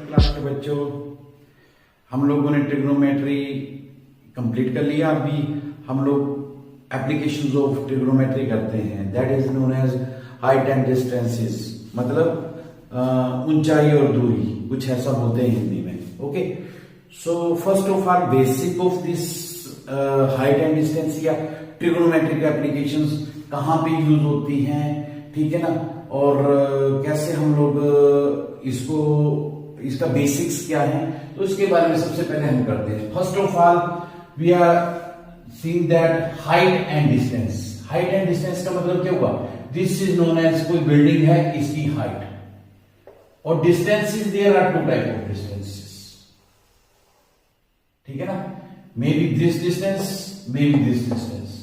Class के बच्चों, हम लोगों ने ट्रिग्नोमेट्री कंप्लीट कर लिया। अभी हम लोग एप्लीकेशंस ऑफ ट्रिग्नोमेट्री करते हैं, that is known as height and distances, मतलब ऊंचाई और दूरी, कुछ ऐसा बोलते हैं हिंदी में। Okay, so first of all basic of this height and distance या ट्रिग्नोमेट्रिक एप्लीकेशंस कहाँ पे यूज होती हैं, ठीक है ना, और कैसे हम लोग इसका बेसिक्स क्या है, तो इसके बारे में सबसे पहले हम करते हैं। First of all we are seeing that height and distance. Height and distance का मतलब क्या हुआ, दिस इज नोन एज कोई बिल्डिंग है, इसकी हाइट, और distances there are two type of distances, ठीक है ना, maybe this distance, maybe this distance,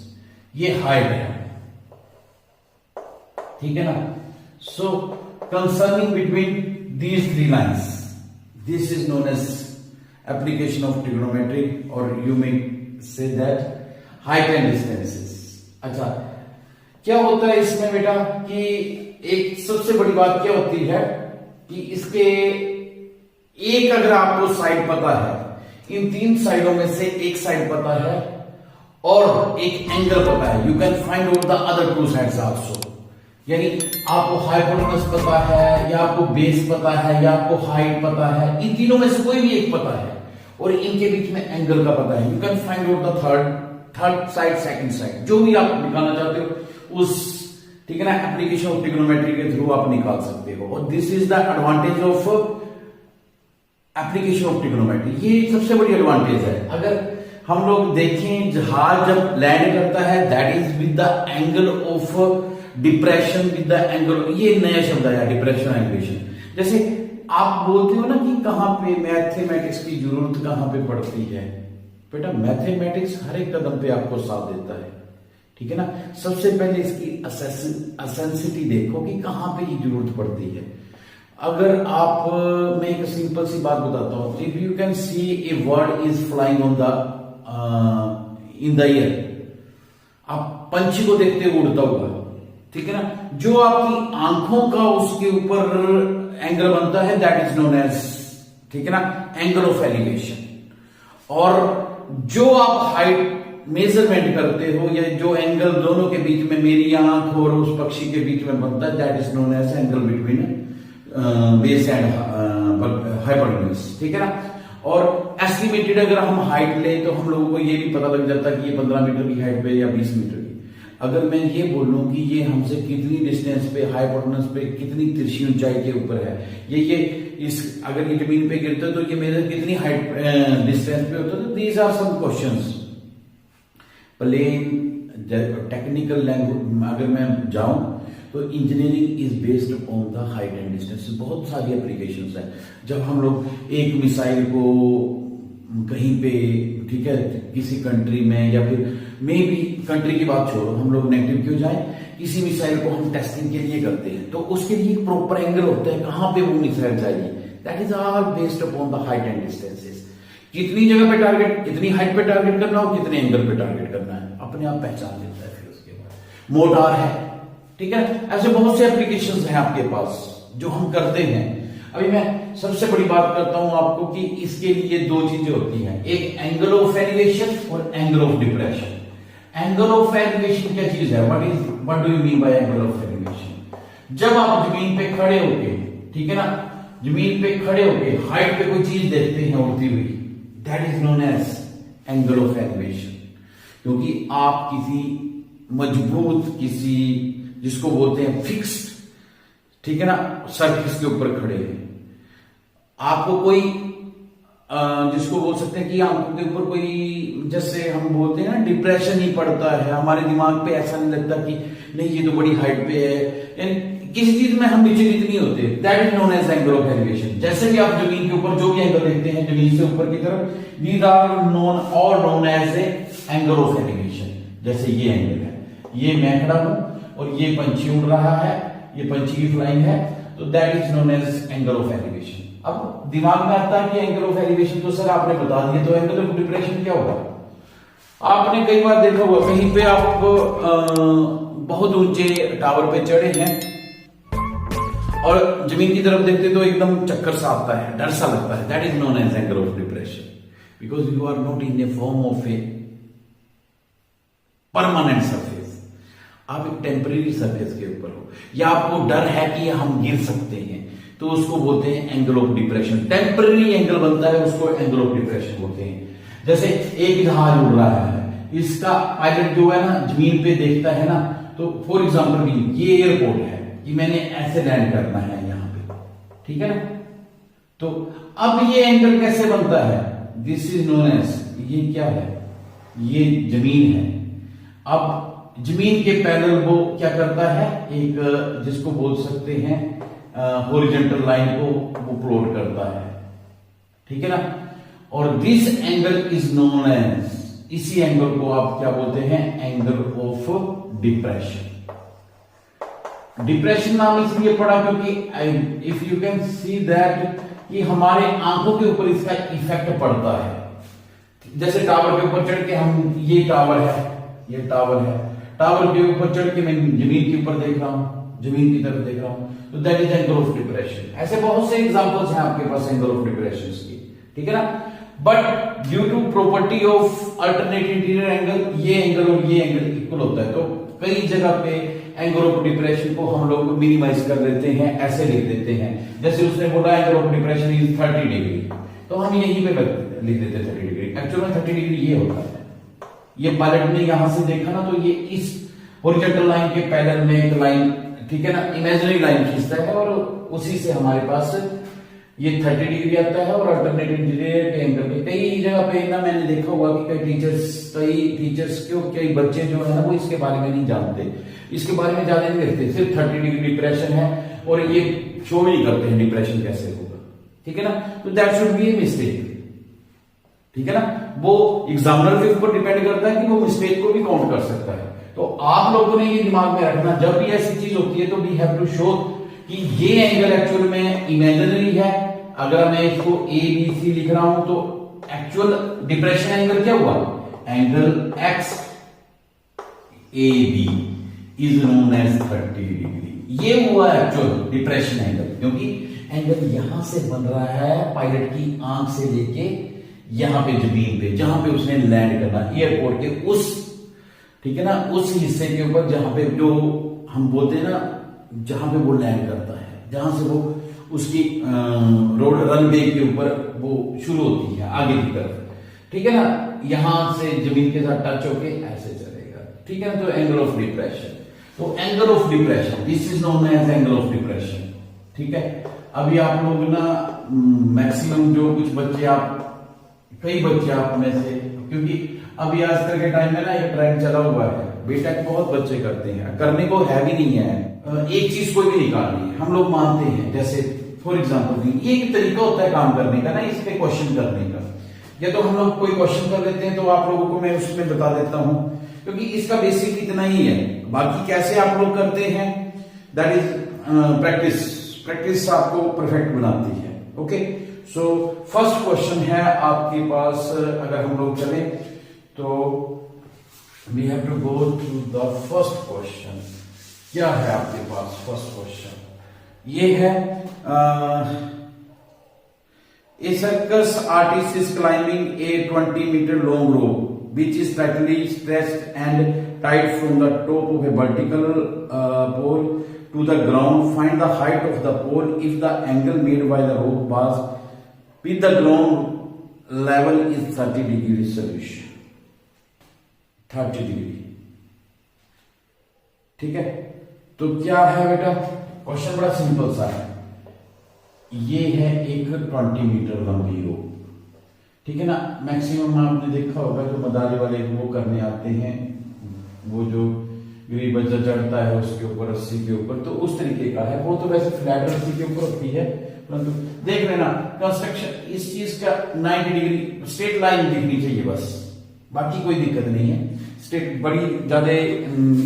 ये हाइट है, ठीक है ना। So concerning between these three lines, this is known as application of trigonometry, or you may say that height and distances। अच्छा, क्या होता है इसमें बेटा कि एक सबसे बड़ी बात क्या होती है कि इसके एक अगर आपको साइड पता है, इन तीन साइडों में से एक साइड पता है और एक एंगल पता है, you can find out the other two sides also. यानी आपको हाइपोटेनस पता है, या आपको बेस पता है, या आपको हाइट पता है, इन तीनों में से कोई भी एक पता है, और इनके बीच में एंगल का पता है, you can find out the third side, second side, जो भी आप निकालना चाहते हो उस, ठीक है ना, एप्लीकेशन ऑफ ट्रिग्नोमेट्री के थ्रू आप निकाल सकते हो। और this is the advantage of application of trigonometry, ये सबसे बड़ी एडवांटेज है। अगर हम लोग देखें, जहाज जब लैंड करता है, that is with the angle of depression, with the angle, ये नया शब्द आया डिप्रेशन एंगुलेशन। जैसे आप बोलते हो ना कि कहां पे मैथमेटिक्स की जरूरत कहां पे पड़ती है, बेटा मैथमेटिक्स हर एक कदम पे आपको साथ देता है, ठीक है ना। सबसे पहले इसकी असेंसिटी देखो कि कहां पे ये जरूरत पड़ती है। अगर आप, मैं एक सिंपल सी बात बताता हूं, if you can see A bird is flying on the in the air, आप पंछी को देखते हुए उड़ता हुआ, ठीक है ना, जो आपकी आंखों का उसके ऊपर एंगल बनता है, दैट इज नोन एज, ठीक है ना, एंगल ऑफ एलिवेशन। और जो आप हाइट मेजरमेंट करते हो, या जो एंगल दोनों के बीच में, मेरी आंख और उस पक्षी के बीच में बनता है, that is known as angle between base and hypotenuse, ठीक है ना। और एस्टिमेटेड अगर हम हाइट ले तो हम लोगों को ये भी पता लग जाता है कि ये 15 मीटर की हाइट पे या 20 मीटर की। अगर मैं ये बोलूं कि ये हमसे कितनी डिस्टेंस पे, हाइपोटेनस पे कितनी तिरछी ऊंचाई के ऊपर है, ये इस, अगर ये जमीन पे गिरता है तो ये मेरे कितनी हाइट डिस्टेंस पे होता है, तो these are some questions. Plain technical language अगर मैं जाऊं तो engineering is based on the height and distance. बहुत सारी एप्लीकेशंस हैं। जब हम लोग एक मिसाइल को कहीं पे, ठीक है, किसी कंट्री में, या फिर मे बी कंट्री की बात छोड़ो, हम लोग नेगेटिव क्यों जाए, किसी मिसाइल को हम टेस्टिंग के लिए करते हैं, तो उसके लिए प्रॉपर एंगल होता है कहां पे वो मिसाइल जाएगी, that is all based upon the height and distances. कितनी जगह पे टारगेट, कितनी हाइट पे टारगेट करना हो, कितने एंगल पे टारगेट करना है, अपने आप पहचान लेता है। फिर उसके बाद मोटार है, ठीक है, ऐसे बहुत से एप्लीकेशंस हैं आपके पास जो हम करते हैं। अभी मैं सबसे बड़ी बात करता हूं आपको कि इसके लिए दो चीजें होती हैं, एक एंगल ऑफ एलिवेशन और angle of depression. Angle of elevation क्या चीज है, what do you mean by angle of elevation? जब आप जमीन पे खड़े होके, ठीक है ना, जमीन पे खड़े होके हाइट पे कोई चीज देखते हैं उड़ती हुई, that is known as angle of elevation. क्योंकि आप किसी मजबूत, किसी जिसको बोलते हैं फिक्स्ड, ठीक है ना, सरफेस के ऊपर खड़े हैं, आपको कोई जिसको बोल सकते हैं कि आंखों के ऊपर कोई, जैसे हम बोलते हैं ना, डिप्रेशन ही पड़ता है, हमारे दिमाग पे ऐसा नहीं लगता कि नहीं ये तो बड़ी हाइट पे है, यानी किसी चीज में हम नीचे कितनी होते हैं, that is known as angle of elevation. जैसे भी आप जमीन के ऊपर जो भी एंगल देखते हैं जमीन से ऊपर की तरफ, दीज आर नोन और known as a angle of elevation. जैसे ये एंगल है, ये मैं खड़ा हूं और ये पंछी उड़ रहा है, ये पंछी की फ्लाइंग है, तो that is known as angle of elevation. अब दिमाग में आता है कि एंगल ऑफ एलिवेशन तो सर आपने बता दिया, तो एंगल ऑफ डिप्रेशन क्या होगा? आपने कई बार देखा होगा, कहीं पे आप बहुत ऊंचे टावर पे चढ़े हैं और जमीन की तरफ देखते तो एकदम चक्कर सा आता है, डर सा लगता है, that is known as angle of depression, because you are not in a form of a permanent surface, आप एक टेम्परेरी सरफेस के ऊपर हो, या आपको डर है कि हम गिर सकते हैं, तो उसको बोलते हैं angle of depression. Temporary angle बनता है, उसको एंगल ऑफ डिप्रेशन बोलते हैं। जैसे एक जहाज उड़ रहा है, इसका पायलट जो है ना जमीन पे देखता है ना, तो फॉर एग्जाम्पल ये एयरपोर्ट है कि मैंने ऐसे लैंड करना है यहां पे, ठीक है ना, तो अब ये एंगल कैसे बनता है, दिस इज नोन एज, ये क्या है, ये जमीन है। अब जमीन के पैरेलल वो क्या करता है, एक जिसको बोल सकते हैं हॉरिजॉन्टल लाइन को वो प्लॉट करता है, ठीक है ना, और this angle is known as, इसी एंगल को आप क्या बोलते हैं, एंगल ऑफ डिप्रेशन। डिप्रेशन नाम इसलिए पड़ा क्योंकि if you can see that कि हमारे आंखों के ऊपर इसका इफेक्ट पड़ता है। जैसे टावर के ऊपर चढ़ के हम, ये टावर है, ये टावर है, टावर के ऊपर चढ़ के मैं जमीन के ऊपर देख रहा हूं, जमीन की तरफ देख रहा हूं, तो that is angle of depression. ऐसे बहुत से एग्जांपल्स हैं आपके पास एंगल ऑफ डिप्रेशन की, ठीक है ना। But due to property of alternate interior angle, ये एंगल और ये एंगल इक्वल होता है, तो कई जगह पे एंगल ऑफ डिप्रेशन को हम लोग मिनिमाइज कर देते हैं, ऐसे लिख देते हैं। जैसे उसने बोला angle of depression is 30 degree, तो हम यहीं पे लिख देते 30 डिग्री, एक्चुअल में 30 डिग्री ये होता है। ये पायलट ने यहां से देखा ना, तो ये इस हॉरिजॉन्टल लाइन के पैरेलल में एक लाइन, ठीक है ना, इमेजिनरी लाइन खींचता है, और उसी से हमारे पास ये 30 डिग्री आता है। और अल्टरनेट इंटीरियर के एंगल पे कई जगह पे ना मैंने देखा हुआ कि कई टीचर्स क्यों, कई बच्चे जो है ना वो इसके बारे में नहीं जानते, इसके बारे में ज्यादा नहीं देखते, सिर्फ 30 डिग्री डिप्रेशन है और ये शो नहीं करते हैं डिप्रेशन कैसे होगा, ठीक है ना, तो that should be a mistake, ठीक है ना। वो एग्जामिनर के ऊपर डिपेंड करता है कि वो मिस्टेक को भी काउंट कर सकता है। तो आप लोगों ने ये दिमाग में रखना, जब भी ऐसी चीज होती है तो वी हैव टू शो कि ये एंगल एक्चुअल में इमेजिनरी है। अगर मैं इसको ए बी सी लिख रहा हूं तो एक्चुअल डिप्रेशन एंगल क्या हुआ, angle X A B is known as 30 degree, ये हुआ एक्चुअल डिप्रेशन एंगल, क्योंकि एंगल यहां से बन रहा है पायलट की आंख से लेके यहां पे जमीन पे, जहां पे उसने लैंड करना, एयरपोर्ट के उस, ठीक है ना, उस हिस्से के ऊपर जहां पे जो हम बोलते हैं ना, जहां पे वो लैंड करता है, जहां से वो उसकी रोड रनवे के ऊपर वो शुरू होती है आगे की तरफ, ठीक है ना, यहां से जमीन के साथ टच होके ऐसे चलेगा, ठीक है ना, तो एंगल ऑफ डिप्रेशन, तो angle of depression this is known as angle of depression, ठीक है। अभी आप लोग ना मैक्सिमम जो कुछ बच्चे, आप कई बच्चे आप में से, क्योंकि अभी आजकल के टाइम में ना एक ट्रेंड चला हुआ है, बीटेक बहुत बच्चे करते हैं, करने को है भी नहीं है, एक चीज कोई भी निकालनी है, हम लोग मानते हैं, जैसे फॉर एग्जांपल ये एक तरीका होता है काम करने का ना, इस पे क्वेश्चन करने का, या तो हम लोग कोई क्वेश्चन कर लेते हैं तो आप लोगों को मैं उसमें बता देता हूं, क्योंकि इसका बेसिक इतना ही है, बाकी कैसे आप लोग करते हैं दैट इज प्रैक्टिस, प्रैक्टिस आपको परफेक्ट बनाती है, ओके। सो फर्स्ट क्वेश्चन है आपके पास, अगर हम लोग चलें तो we have to go to the first question. क्या है आपके पास फर्स्ट क्वेश्चन, ये है a circus artist is climbing a 20 metre long rope which is tightly stretched and tied from the top of a vertical pole to the ground. Find the height of the pole if the angle made by the rope was with the ground level is 30 degree solution, 30 degree, ठीक है। तो क्या है बेटा, question बड़ा simple सा है, ये है एक 20 मीटर लंबी रोप, ठीक है ना। मैक्सिमम आपने देखा होगा जो मदारी वाले वो करने आते हैं, वो जो गरीब बच्चा चढ़ता है उसके ऊपर, रस्सी के ऊपर, तो उस तरीके का है वो, तो वैसे फ्लैट रस्सी के ऊपर होती है, परंतु देख लेना कंस्ट्रक्शन इस चीज का 90 डिग्री स्ट्रेट लाइन दिखनी चाहिए बस, बाकी कोई दिक्कत नहीं है। स्ट्रेट बड़ी ज्यादा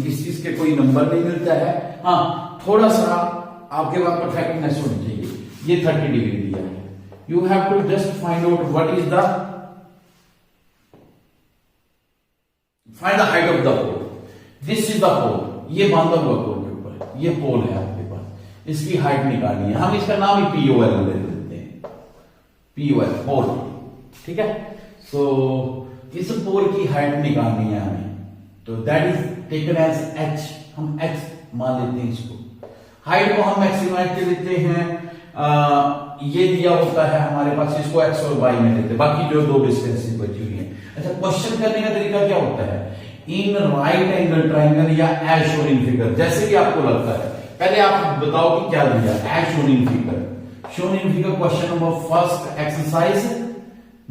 इस चीज के कोई नंबर नहीं मिलता है, हाँ थोड़ा सा आपके पास परफेक्टनेस होनी चाहिए। ये 30 डिग्री दिया है, you have to just find out what is the find the height of the pole, this is the pole, ये बांधा हुआ पोल के ऊपर, ये पोल है आपके पास, इसकी हाइट निकालनी है, हम इसका नाम ही POL दे देते हैं, POL पोल, ठीक है। सो इस पोल की हाइट निकालनी है हमें, तो that is taken as h, हम h मान लेते हैं इसको। हाइट को हम मैक्सिमाइज कर लेते हैं, ये दिया होता है हमारे पास, इसको x और y में लेते हैं, बाकी जो दो डिस्टेंस बची हुई है। अच्छा, क्वेश्चन करने का तरीका क्या होता है, इन राइट एंगल ट्राइंगल या एज शोन इन फिगर, जैसे भी आपको लगता है। पहले आप बताओ कि क्या दिया, as shown in figure. Shown in figure question number first exercise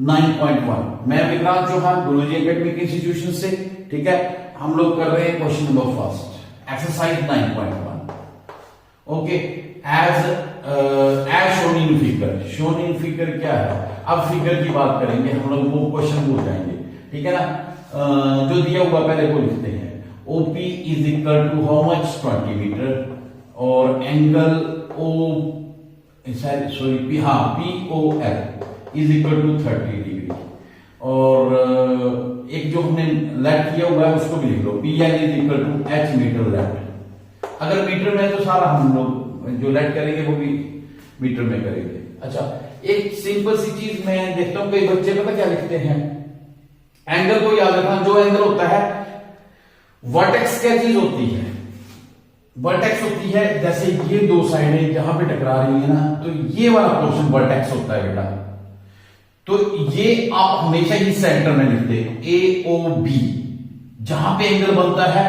9.1। मैं विक्रांत चौहान, गुरुजी एकेडमिक इंस्टीट्यूशन से, ठीक है। हम लोग कर रहे हैं question number first exercise 9.1। Okay, as shown in figure. Shown in figure क्या है, अब फिगर की बात करेंगे हम लोग, वो क्वेश्चन भूल जाएंगे, ठीक है ना। जो दिया हुआ पहले को लिखते हैं, OP is equal to how much, 20 metre, और angle POL is equal to 30 degree, और एक जो हमने लेट किया हुआ है उसको भी लिख लो, PL is equal to H meter let. अगर मीटर में तो सारा हम लोग जो लेट करेंगे वो भी मीटर में करेंगे। अच्छा, एक सिंपल सी चीज मैं देखता हूं, कई बच्चे पता क्या लिखते हैं, एंगल को याद रखना, जो एंगल होता है वर्टेक्स क्या चीज होती है, वर्टेक्स होती है, जैसे ये दो साइडें जहां पे टकरा रही है ना, तो ये वाला पोर्शन वर्टेक्स होता है बेटा। तो ये आप हमेशा ही सेंटर में लिखते हैं, AOB, जहां पे एंगल बनता है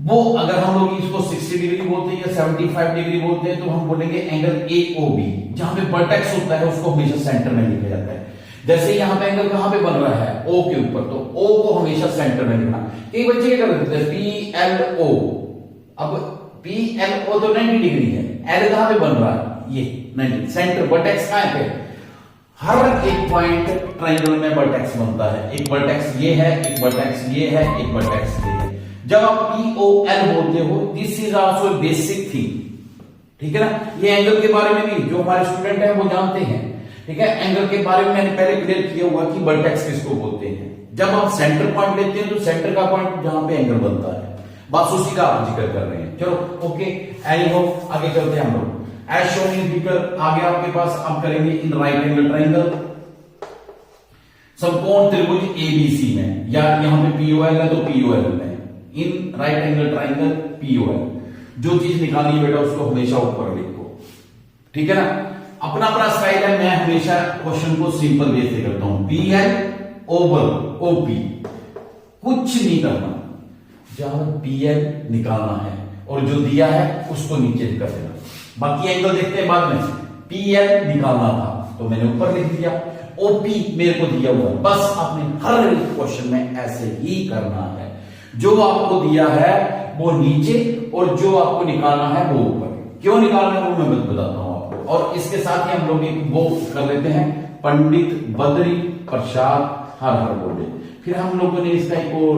वो, अगर हम लोग इसको 60 डिग्री बोलते हैं या 75 डिग्री बोलते हैं, तो हम बोलेंगे एंगल AOB। जहां पे वर्टेक्स होता है उसको हमेशा सेंटर में लिखा जाता है। जैसे यहां पे एंगल कहां पे बन रहा है, O के ऊपर, तो O को हमेशा सेंटर में लिखना। कई बच्चे क्या करते हैं, PLO, अब PLO तो 90 डिग्री है, L कहां पे बन रहा है, ये 90, सेंटर, वर्टेक्स कहां पे, हर एक पॉइंट ट्राइंगल में वर्टेक्स बनता है, एक वर्टेक्स ये है, एक वर्टेक्स ये है, एक वर्टेक्स ये है। जब आप POL बोलते हो, this is also basic thing, ठीक है ना। ये एंगल के बारे में भी जो हमारे स्टूडेंट हैं वो जानते हैं, ठीक है। एंगल के बारे में मैंने पहले क्लियर किया हुआ कि वर्टेक्स किसको बोलते हैं। जब आप सेंटर पॉइंट लेते हैं तो सेंटर का पॉइंट जहां पे एंगल बनता है, बस उसी का आप जिक्र कर रहे हैं। चलो ओके, एनी हो, आगे चलते हैं हम लोग। एज शोन इन फिगर, आगे आपके पास अब करेंगे इन राइट एंगल ट्राइंगल, समकोण त्रिभुज ABC में, या यहां पे POL है तो POL में, in right angle triangle POL, जो चीज निकालनी है बेटा उसको हमेशा ऊपर लिखो, ठीक है ना। अपना अपना स्टाइल है, मैं हमेशा क्वेश्चन को सिंपल वे से करता हूं, PL ओवर OP, कुछ नहीं करना, जहां PL निकालना है और जो दिया है उसको नीचे कर देना, बाकी एंगल देखते हैं बाद में। PL निकालना था तो मैंने ऊपर लिख दिया, OP मेरे को दिया हुआ, बस आपने हर क्वेश्चन में ऐसे ही करना है, जो आपको दिया है वो नीचे और जो आपको निकालना है वो ऊपर। क्यों निकालना है वो मैं बताता हूं आपको, और इसके साथ ही हम लोग एक वो कर लेते हैं, पंडित बद्री प्रसाद हर हर बोले, फिर हम लोगों ने इसका एक और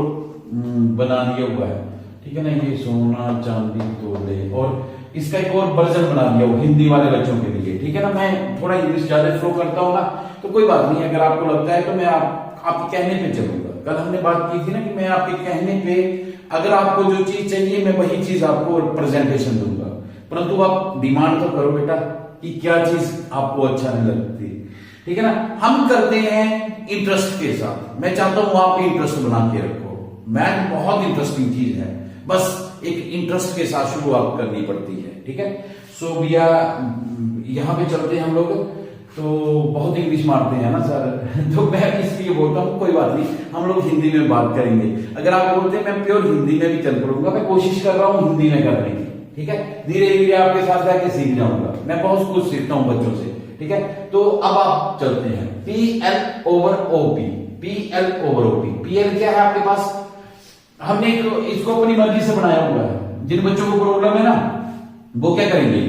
बना दिया हुआ है, ठीक है ना, ये सोना चांदी तोले, और इसका एक और वर्जन बना दिया वो हिंदी वाले बच्चों के लिए, ठीक है ना। मैं थोड़ा इंग्लिश ज्यादा फ्लो करता हूँ ना, तो कोई बात नहीं, अगर आपको लगता है तो मैं आपके कहने पे चलूंगा। कल हमने बात की थी ना कि मैं आपके कहने पे, अगर आपको जो चीज चाहिए मैं वही चीज आपको प्रेजेंटेशन दूंगा, परंतु आप डिमांड तो करो बेटा कि क्या चीज आपको अच्छा नहीं लगती, ठीक है ना। हम करते हैं इंटरेस्ट के साथ, मैं चाहता हूं आप इंटरेस्ट बना के रखो, मैथ बहुत इंटरेस्टिंग चीज है, बस एक इंटरेस्ट के साथ शुरुआत करनी पड़ती है, ठीक है। सो भैया यहां पे चलते हैं हम लोग, तो बहुत इंग्लिश मारते हैं ना सर तो मैं इसलिए बोलता हूँ, कोई बात नहीं, हम लोग हिंदी में बात करेंगे। अगर आप बोलते हैं मैं प्योर हिंदी में भी चल पड़ूंगा, मैं कोशिश कर रहा हूँ हिंदी में करने की, ठीक है। धीरे धीरे आपके साथ जाके सीख जाऊंगा, मैं बहुत कुछ सीखता हूँ बच्चों से, ठीक है। तो अब आप चलते हैं, PL over OP, PL over OP। PL क्या है आपके पास, हमने इसको अपनी मर्जी से बनाया हुआ है, जिन बच्चों को प्रॉब्लम है ना वो क्या करेंगे,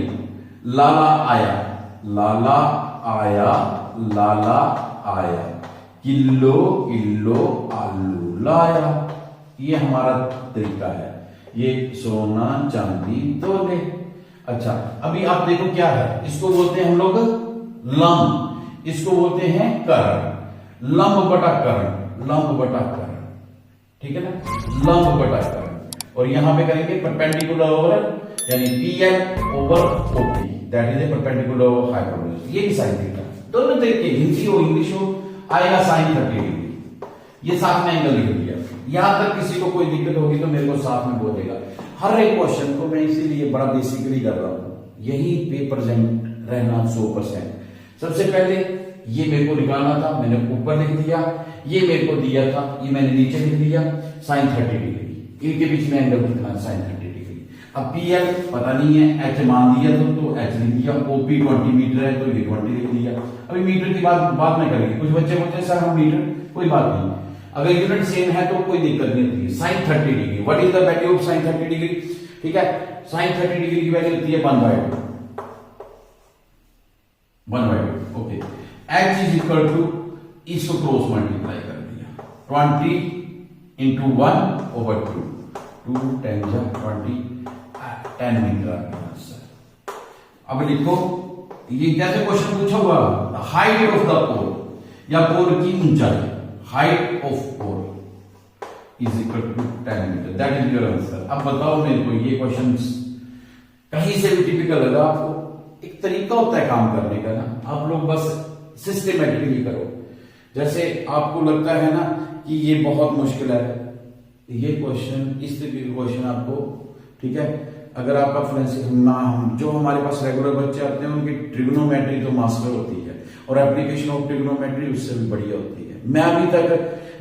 लाला आया, लाला आया, लाला आया, किलो किलो आलू लाया, ये हमारा तरीका है, ये सोना चांदी तोले। अच्छा, अभी आप देखो क्या है, इसको बोलते हैं हम लोग लंब, इसको बोलते हैं कर्ण, लंब बटा कर्ण, लंब बटा कर्ण, ठीक है ना, लंब बटा कर्ण। और यहां पे करेंगे परपेंडिकुलर और यानी PL over OP that is a perpendicular of hypotenuse. ये भी साइन थीटा, दोनों तरीके हिंदी हो इंग्लिश हो आएगा साइन 30 डिग्री। ये साथ में एंगल लिख दिया। यहां तक किसी को कोई दिक्कत होगी तो मेरे को साथ में बोलेगा। हर एक क्वेश्चन को मैं इसीलिए बड़ा बेसिकली कर रहा हूं, यही पे प्रेजेंट रहना 100%। सबसे पहले ये मेरे को निकालना था, मैंने ऊपर लिख दिया। ये मेरे को दिया था, ये मैंने नीचे लिख दिया साइन 30 डिग्री। इनके बीच में एंगल कितना है साइन 30 डिग्री। अब PL पता नहीं है, H मान दिया तो H लिख दिया। OP 20 मीटर है तो ये 20 लिख दिया। अभी मीटर की बात में करेंगे। कुछ बच्चे बोलते हैं सर हम मीटर, कोई बात नहीं, अगर यूनिट सेम है तो कोई दिक्कत नहीं होती। Sine 30 degree, what is the value of sine 30 degree? ठीक है, साइन 30 डिग्री की वैल्यू होती है 1/2। Okay, H is equal to, इसको क्रॉस मल्टीप्लाई कर दिया, 20 इंटू 1/2, 2 10 20, 10 मीटर आ गया आंसर। अब लिखो, ये जैसे क्वेश्चन पूछा हुआ, हाइट ऑफ द पोल या पोल की ऊंचाई, height of pole is equal to 10 meter, that is your answer. अब बताओ मेरे को, ये क्वेश्चन कहीं से भी टिपिकल लगा आपको? एक तरीका होता है काम करने का ना, आप लोग बस सिस्टमेटिकली करो। जैसे आपको लगता है ना कि ये बहुत मुश्किल है, ये क्वेश्चन, इस तरीके के क्वेश्चन आपको, ठीक है, अगर आपका फ्रेंड्स जो हमारे पास रेगुलर बच्चे आते हैं उनकी ट्रिग्नोमेट्री तो मास्टर होती है और एप्लीकेशन ऑफ ट्रिग्नोमेट्री उससे भी बढ़िया होती है। मैं अभी तक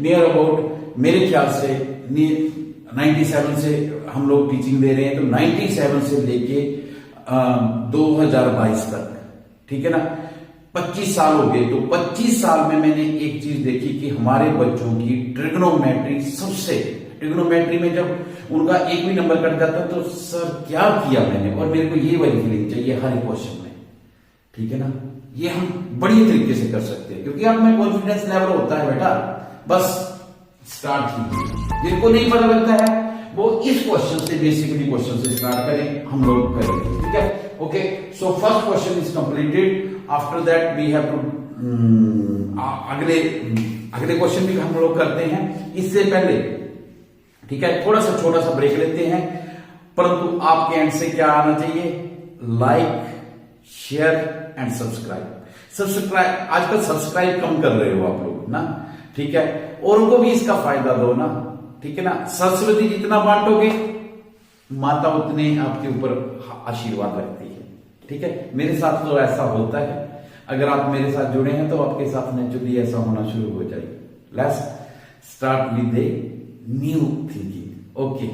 नियर अबाउट, मेरे ख्याल से 97 से हम लोग टीचिंग दे रहे हैं, तो 97 से लेके 2022 तक, ठीक है ना, 25 साल हो गए। तो 25 साल में मैंने एक चीज देखी कि हमारे बच्चों की ट्रिग्नोमेट्री सबसे, ट्रिग्नोमेट्री में जब उनका एक भी नंबर कट जाता तो सर क्या किया मैंने, और मेरे को ये वाली फीलिंग चाहिए हर एक क्वेश्चन में, ठीक है ना। ये हम बढ़िया तरीके से कर सकते हैं क्योंकि आप में कॉन्फिडेंस लेवल होता है बेटा। बस स्टार्ट कीजिए, जिनको नहीं पता लगता है वो इस क्वेश्चन से, बेसिकली क्वेश्चन से स्टार्ट करें, हम लोग करेंगे, ठीक है। Okay, so first question is completed. After that we have to, अगले क्वेश्चन भी हम लोग करते हैं। इससे पहले, ठीक है, थोड़ा सा छोटा सा ब्रेक लेते हैं, परंतु आपके एंड से क्या आना चाहिए? Like, share and subscribe. आजकल सब्सक्राइब कम कर रहे हो आप लोग ना, ठीक है, औरों को भी इसका फायदा दो ना, ठीक है ना। सरस्वती जितना बांटोगे माता उतने आपके ऊपर आशीर्वाद रखती है, ठीक है। मेरे साथ तो ऐसा होता है, अगर आप मेरे साथ जुड़े हैं तो आपके साथ नेचुरली ऐसा होना शुरू हो जाएगा। Let's start with a new thinking. Okay.